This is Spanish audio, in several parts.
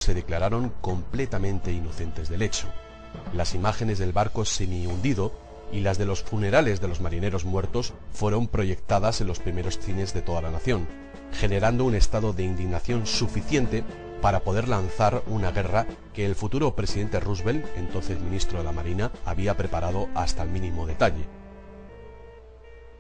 se declararon completamente inocentes del hecho. Las imágenes del barco semi-hundido y las de los funerales de los marineros muertos fueron proyectadas en los primeros cines de toda la nación, generando un estado de indignación suficiente para poder lanzar una guerra que el futuro presidente Roosevelt, entonces ministro de la Marina, había preparado hasta el mínimo detalle.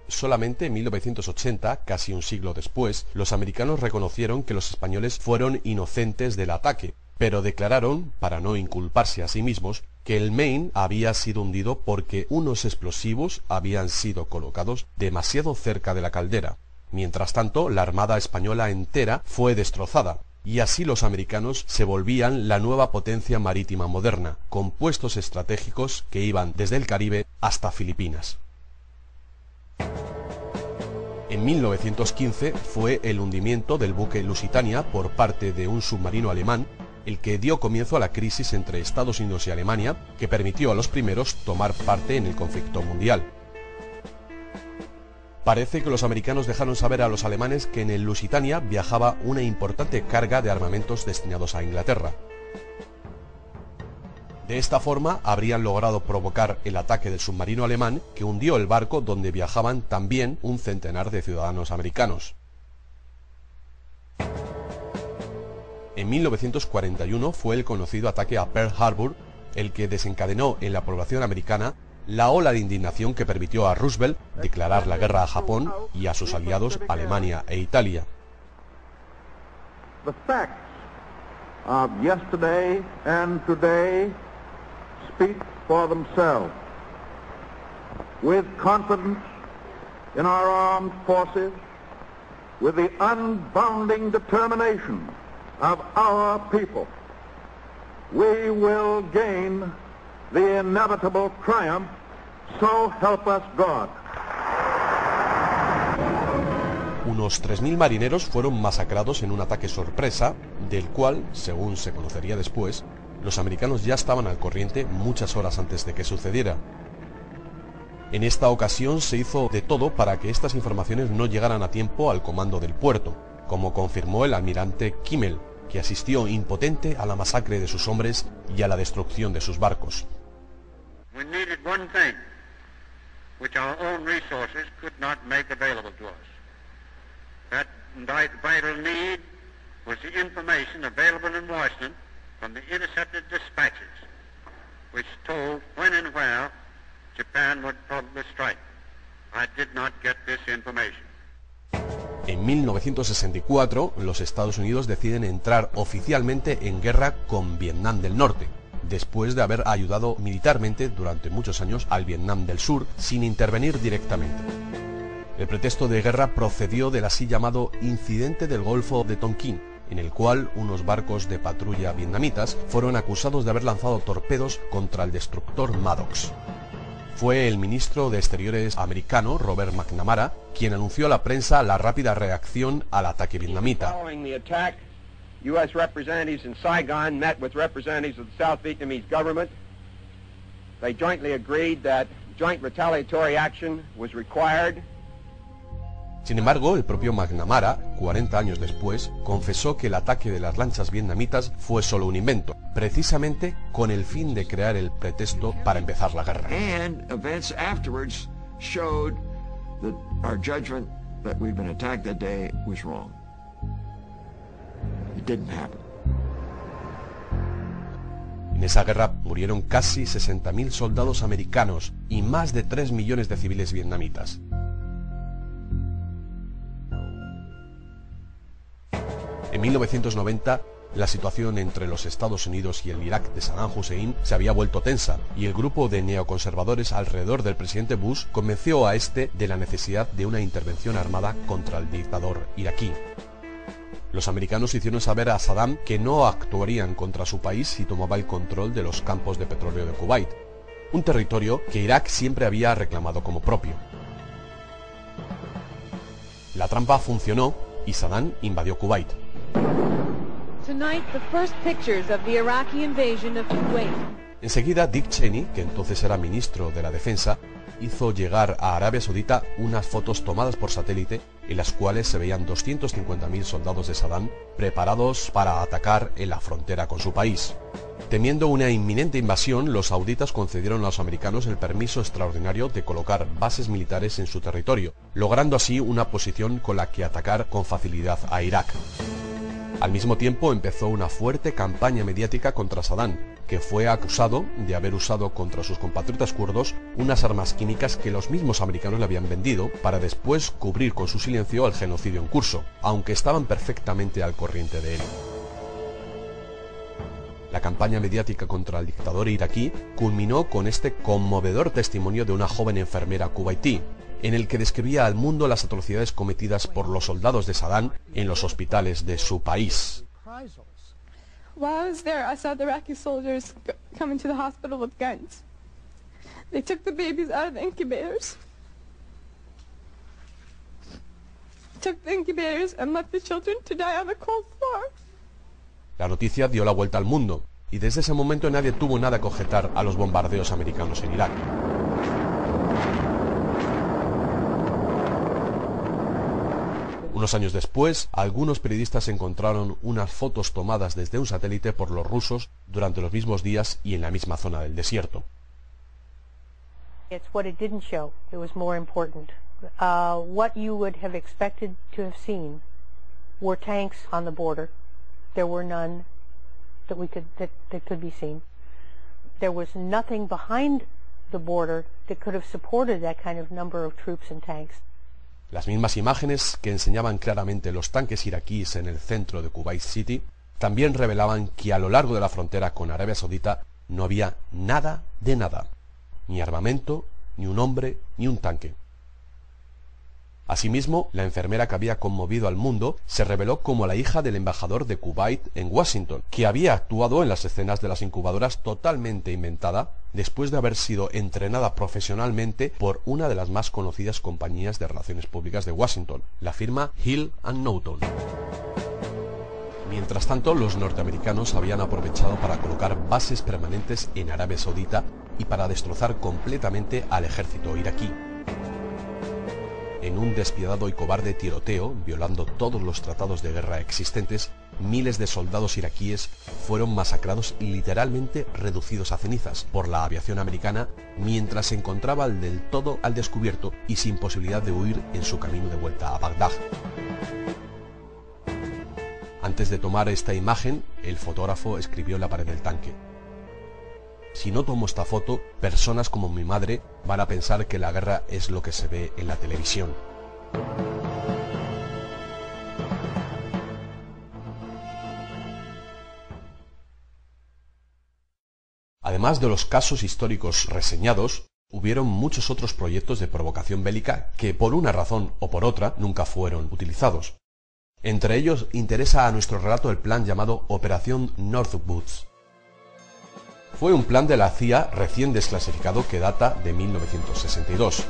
Solamente en 1980, casi un siglo después, los americanos reconocieron que los españoles fueron inocentes del ataque, pero declararon, para no inculparse a sí mismos, que el Maine había sido hundido porque unos explosivos habían sido colocados demasiado cerca de la caldera. Mientras tanto, la Armada española entera fue destrozada, y así los americanos se volvían la nueva potencia marítima moderna, con puestos estratégicos que iban desde el Caribe hasta Filipinas. En 1915 fue el hundimiento del buque Lusitania por parte de un submarino alemán el que dio comienzo a la crisis entre Estados Unidos y Alemania, que permitió a los primeros tomar parte en el conflicto mundial. Parece que los americanos dejaron saber a los alemanes que en el Lusitania viajaba una importante carga de armamentos destinados a Inglaterra. De esta forma habrían logrado provocar el ataque del submarino alemán que hundió el barco donde viajaban también un centenar de ciudadanos americanos. En 1941 fue el conocido ataque a Pearl Harbor el que desencadenó en la población americana la ola de indignación que permitió a Roosevelt declarar la guerra a Japón y a sus aliados Alemania e Italia. The facts of yesterday and today speak for themselves. With confidence in our armed forces, with the unbounding determination of our people, we will gain the inevitable triumph, so help us God. Unos 3.000 marineros fueron masacrados en un ataque sorpresa, del cual, según se conocería después, los americanos ya estaban al corriente muchas horas antes de que sucediera. En esta ocasión se hizo de todo para que estas informaciones no llegaran a tiempo al comando del puerto, como confirmó el almirante Kimmel, que asistió impotente a la masacre de sus hombres y a la destrucción de sus barcos. We needed one thing, which our own resources could not make available to us. That vital need was the information available in Washington from the intercepted dispatches, which told when and where Japan would probably strike. I did not get this information. En 1964, los Estados Unidos deciden entrar oficialmente en guerra con Vietnam del Norte, después de haber ayudado militarmente durante muchos años al Vietnam del Sur sin intervenir directamente. El pretexto de guerra procedió del así llamado Incidente del Golfo de Tonkin, en el cual unos barcos de patrulla vietnamitas fueron acusados de haber lanzado torpedos contra el destructor Maddox. Fue el ministro de Exteriores americano, Robert McNamara, quien anunció a la prensa la rápida reacción al ataque vietnamita. U.S. representatives in Saigon met with representatives of the South Vietnamese government. They jointly agreed that joint retaliatory action was required. Sin embargo, el propio McNamara, 40 años después, confesó que el ataque de las lanchas vietnamitas fue solo un invento, precisamente con el fin de crear el pretexto para empezar la guerra. And events afterwards showed that our judgment that we'd been attacked that day was wrong. It didn't happen. En esa guerra murieron casi 60.000 soldados americanos y más de 3 millones de civiles vietnamitas. En 1990, la situación entre los Estados Unidos y el Irak de Saddam Hussein se había vuelto tensa y el grupo de neoconservadores alrededor del presidente Bush convenció a este de la necesidad de una intervención armada contra el dictador iraquí. Los americanos hicieron saber a Saddam que no actuarían contra su país si tomaba el control de los campos de petróleo de Kuwait, un territorio que Irak siempre había reclamado como propio. La trampa funcionó y Saddam invadió Kuwait. Enseguida, Dick Cheney, que entonces era ministro de la Defensa, hizo llegar a Arabia Saudita unas fotos tomadas por satélite en las cuales se veían 250.000 soldados de Saddam preparados para atacar en la frontera con su país. Temiendo una inminente invasión, los sauditas concedieron a los americanos el permiso extraordinario de colocar bases militares en su territorio, logrando así una posición con la que atacar con facilidad a Irak. Al mismo tiempo empezó una fuerte campaña mediática contra Saddam, que fue acusado de haber usado contra sus compatriotas kurdos unas armas químicas que los mismos americanos le habían vendido para después cubrir con su silencio el genocidio en curso, aunque estaban perfectamente al corriente de él. La campaña mediática contra el dictador iraquí culminó con este conmovedor testimonio de una joven enfermera kuwaití, en el que describía al mundo las atrocidades cometidas por los soldados de Saddam en los hospitales de su país. While I was there, I saw the Iraqi soldiers come into the hospital with guns. They took the babies out of the incubators. Took the incubators and left the children to die on the cold floor. La noticia dio la vuelta al mundo, y desde ese momento nadie tuvo nada que objetar a los bombardeos americanos en Irak. Unos años después, algunos periodistas encontraron unas fotos tomadas desde un satélite por los rusos durante los mismos días y en la misma zona del desierto. It's what it didn't show. It was more important. What you would have expected to have seen were tanks on the border. There were none that could be seen. There was nothing behind the border that could have supported that kind of number of troops and tanks. Las mismas imágenes que enseñaban claramente los tanques iraquíes en el centro de Kuwait City también revelaban que a lo largo de la frontera con Arabia Saudita no había nada de nada, ni armamento, ni un hombre, ni un tanque. Asimismo, la enfermera que había conmovido al mundo se reveló como la hija del embajador de Kuwait en Washington, que había actuado en las escenas de las incubadoras totalmente inventada, después de haber sido entrenada profesionalmente por una de las más conocidas compañías de relaciones públicas de Washington, la firma Hill & Knowlton. Mientras tanto, los norteamericanos habían aprovechado para colocar bases permanentes en Arabia Saudita y para destrozar completamente al ejército iraquí. En un despiadado y cobarde tiroteo, violando todos los tratados de guerra existentes, miles de soldados iraquíes fueron masacrados y literalmente reducidos a cenizas por la aviación americana mientras se encontraba del todo al descubierto y sin posibilidad de huir en su camino de vuelta a Bagdad. Antes de tomar esta imagen, el fotógrafo escribió en la pared del tanque: si no tomo esta foto, personas como mi madre van a pensar que la guerra es lo que se ve en la televisión. Además de los casos históricos reseñados, hubieron muchos otros proyectos de provocación bélica que por una razón o por otra nunca fueron utilizados. Entre ellos interesa a nuestro relato el plan llamado Operación Northwoods. Fue un plan de la CIA recién desclasificado que data de 1962.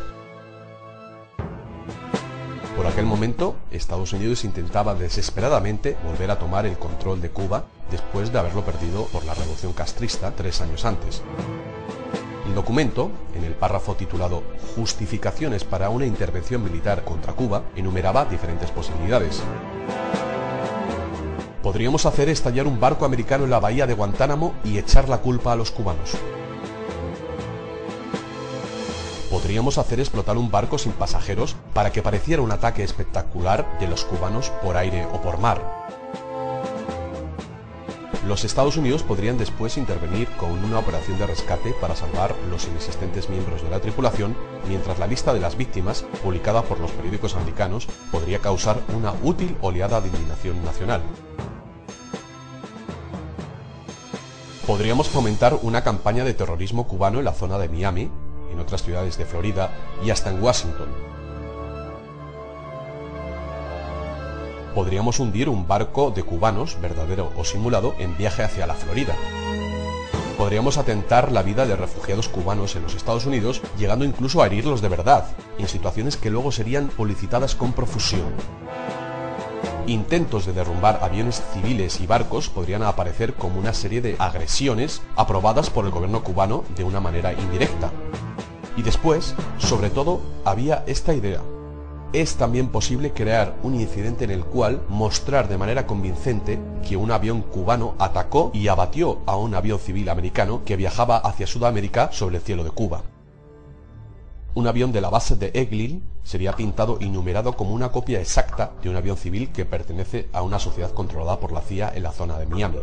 Por aquel momento, Estados Unidos intentaba desesperadamente volver a tomar el control de Cuba después de haberlo perdido por la revolución castrista 3 años antes. El documento, en el párrafo titulado Justificaciones para una intervención militar contra Cuba, enumeraba diferentes posibilidades. Podríamos hacer estallar un barco americano en la bahía de Guantánamo y echar la culpa a los cubanos. Podríamos hacer explotar un barco sin pasajeros para que pareciera un ataque espectacular de los cubanos por aire o por mar. Los Estados Unidos podrían después intervenir con una operación de rescate para salvar los inexistentes miembros de la tripulación, mientras la lista de las víctimas, publicada por los periódicos americanos, podría causar una útil oleada de indignación nacional. Podríamos fomentar una campaña de terrorismo cubano en la zona de Miami, en otras ciudades de Florida y hasta en Washington. Podríamos hundir un barco de cubanos, verdadero o simulado, en viaje hacia la Florida. Podríamos atentar la vida de refugiados cubanos en los Estados Unidos, llegando incluso a herirlos de verdad, en situaciones que luego serían publicitadas con profusión. Intentos de derrumbar aviones civiles y barcos podrían aparecer como una serie de agresiones aprobadas por el gobierno cubano de una manera indirecta. Y después, sobre todo, había esta idea. Es también posible crear un incidente en el cual mostrar de manera convincente que un avión cubano atacó y abatió a un avión civil americano que viajaba hacia Sudamérica sobre el cielo de Cuba. Un avión de la base de Eglin sería pintado y numerado como una copia exacta de un avión civil que pertenece a una sociedad controlada por la CIA en la zona de Miami.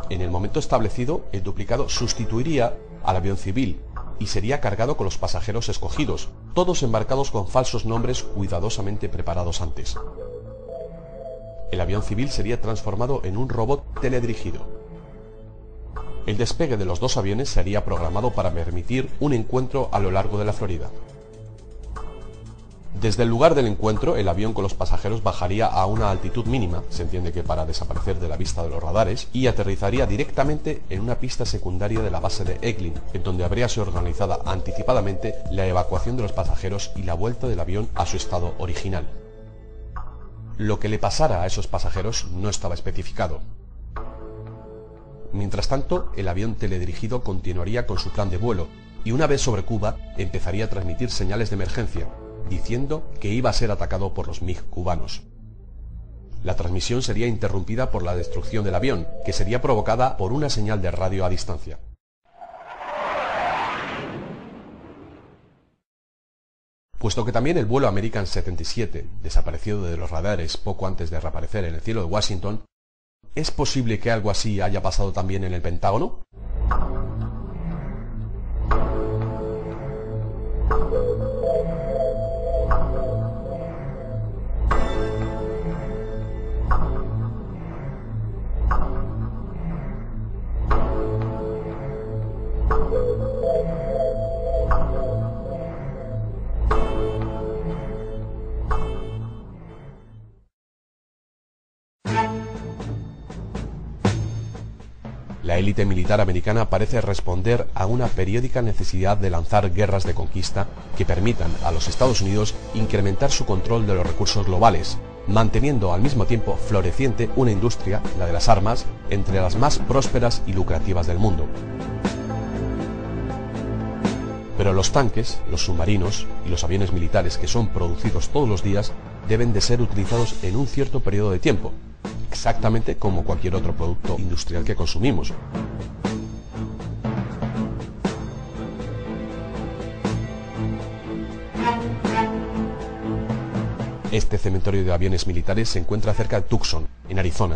En el momento establecido, el duplicado sustituiría al avión civil y sería cargado con los pasajeros escogidos, todos embarcados con falsos nombres cuidadosamente preparados antes. El avión civil sería transformado en un robot teledirigido. El despegue de los dos aviones sería programado para permitir un encuentro a lo largo de la Florida. Desde el lugar del encuentro, el avión con los pasajeros bajaría a una altitud mínima, se entiende que para desaparecer de la vista de los radares, y aterrizaría directamente en una pista secundaria de la base de Eglin, en donde habría sido organizada anticipadamente la evacuación de los pasajeros y la vuelta del avión a su estado original. Lo que le pasara a esos pasajeros no estaba especificado. Mientras tanto, el avión teledirigido continuaría con su plan de vuelo, y una vez sobre Cuba, empezaría a transmitir señales de emergencia, diciendo que iba a ser atacado por los MiG cubanos. La transmisión sería interrumpida por la destrucción del avión, que sería provocada por una señal de radio a distancia. Puesto que también el vuelo American 77, desaparecido de los radares poco antes de reaparecer en el cielo de Washington, ¿es posible que algo así haya pasado también en el Pentágono? La élite militar americana parece responder a una periódica necesidad de lanzar guerras de conquista que permitan a los Estados Unidos incrementar su control de los recursos globales, manteniendo al mismo tiempo floreciente una industria, la de las armas, entre las más prósperas y lucrativas del mundo. Pero los tanques, los submarinos y los aviones militares que son producidos todos los días deben de ser utilizados en un cierto periodo de tiempo, exactamente como cualquier otro producto industrial que consumimos. Este cementerio de aviones militares se encuentra cerca de Tucson, en Arizona.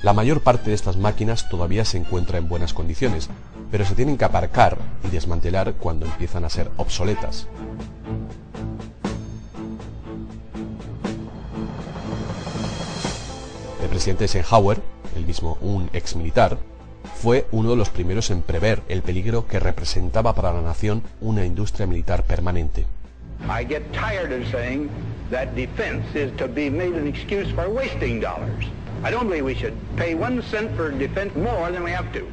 La mayor parte de estas máquinas todavía se encuentra en buenas condiciones, pero se tienen que aparcar y desmantelar cuando empiezan a ser obsoletas. El presidente Eisenhower, el mismo un ex militar, fue uno de los primeros en prever el peligro que representaba para la nación una industria militar permanente. I get tired of saying that defense is to be made an excuse for wasting dollars. I don't believe we should pay 1 cent for defense more than we have to.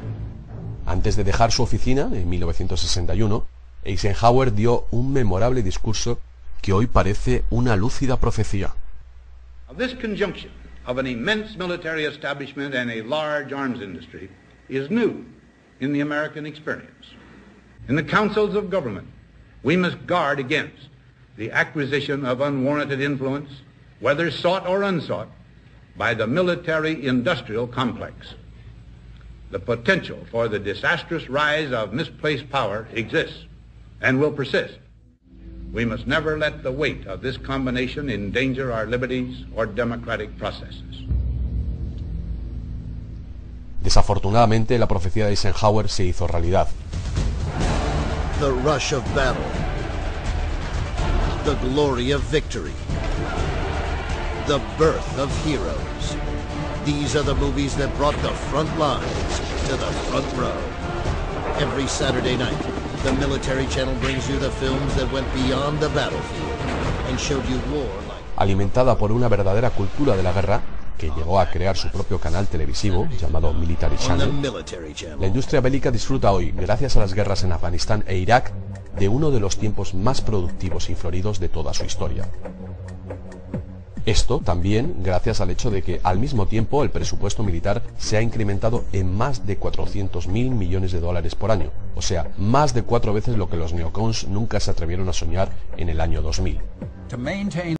Antes de dejar su oficina, en 1961, Eisenhower dio un memorable discurso que hoy parece una lúcida profecía. This conjunction of an immense military establishment and a large arms industry is new in the American experience. In the councils of government, we must guard against the acquisition of unwarranted influence, whether sought or unsought, by the military-industrial complex. The potential for the disastrous rise of misplaced power exists and will persist. We must never let the weight of this combination endanger our liberties or democratic processes. Desafortunadamente, la profecía de Eisenhower se hizo realidad. The rush of battle. The glory of victory. The birth of heroes. These are the movies that brought the front lines to the front row. Every Saturday night, the Military Channel brings you the films that went beyond the battlefield and showed you war like... Alimentada por una verdadera cultura de la guerra, que llegó a crear su propio canal televisivo llamado Military Channel, la industria bélica disfruta hoy, gracias a las guerras en Afganistán e Irak, de uno de los tiempos más productivos y floridos de toda su historia. Esto también gracias al hecho de que al mismo tiempo el presupuesto militar se ha incrementado en más de 400.000 millones de dólares por año, o sea, más de 4 veces lo que los neocons nunca se atrevieron a soñar en el año 2000.